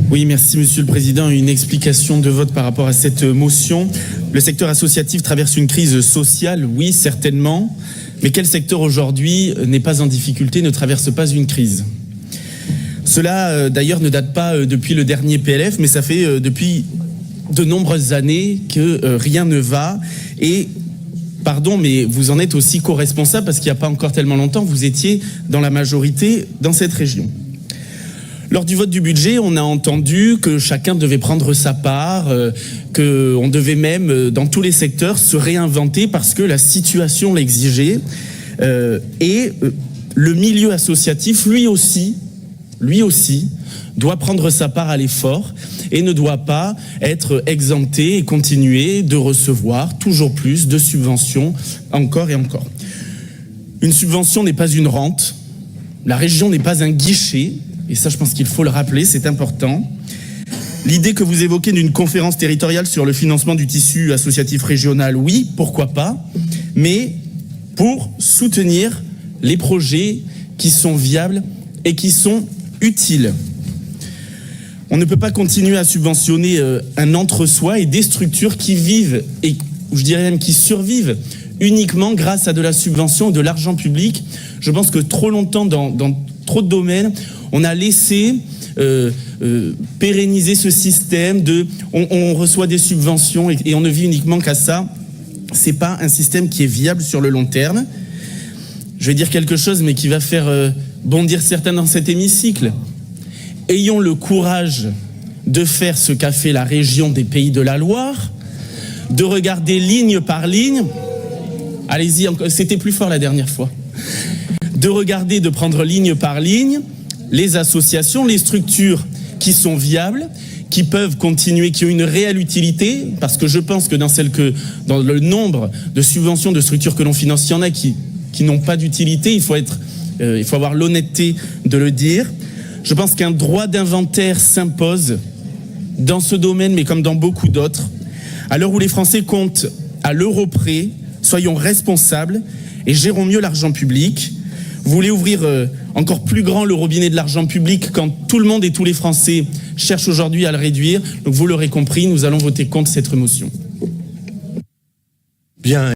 Oui, merci Monsieur le Président. Une explication de vote par rapport à cette motion. Le secteur associatif traverse une crise sociale, oui, certainement. Mais quel secteur aujourd'hui n'est pas en difficulté, ne traverse pas une crise? Cela, d'ailleurs, ne date pas depuis le dernier PLF, mais ça fait depuis de nombreuses années que rien ne va. Et, pardon, mais vous en êtes aussi co-responsable parce qu'il n'y a pas encore tellement longtemps, vous étiez dans la majorité dans cette région. Lors du vote du budget, on a entendu que chacun devait prendre sa part, qu'on devait même, dans tous les secteurs, se réinventer parce que la situation l'exigeait. Et le milieu associatif, lui aussi, doit prendre sa part à l'effort et ne doit pas être exempté et continuer de recevoir toujours plus de subventions, encore et encore. Une subvention n'est pas une rente, la région n'est pas un guichet, et ça je pense qu'il faut le rappeler, c'est important. L'idée que vous évoquez d'une conférence territoriale sur le financement du tissu associatif régional, oui, pourquoi pas, mais pour soutenir les projets qui sont viables et qui sont utiles. On ne peut pas continuer à subventionner un entre-soi et des structures qui vivent, et je dirais même qui survivent, uniquement grâce à de la subvention, de l'argent public. Je pense que trop longtemps, dans trop de domaines, on a laissé pérenniser ce système de on reçoit des subventions et on ne vit uniquement qu'à ça. C'est pas un système qui est viable sur le long terme. Je vais dire quelque chose, mais qui va faire bondir certains dans cet hémicycle. Ayons le courage de faire ce qu'a fait la région des Pays de la Loire, de regarder ligne par ligne. Allez-y, c'était plus fort la dernière fois. De regarder, de prendre ligne par ligne, les associations, les structures qui sont viables, qui peuvent continuer, qui ont une réelle utilité, parce que je pense que dans le nombre de subventions de structures que l'on finance, il y en a qui n'ont pas d'utilité. Il faut avoir l'honnêteté de le dire. Je pense qu'un droit d'inventaire s'impose dans ce domaine, mais comme dans beaucoup d'autres. À l'heure où les Français comptent à l'euro près, soyons responsables et gérons mieux l'argent public. Vous voulez ouvrir encore plus grand le robinet de l'argent public quand tout le monde et tous les Français cherchent aujourd'hui à le réduire. Donc vous l'aurez compris, nous allons voter contre cette motion. Bien.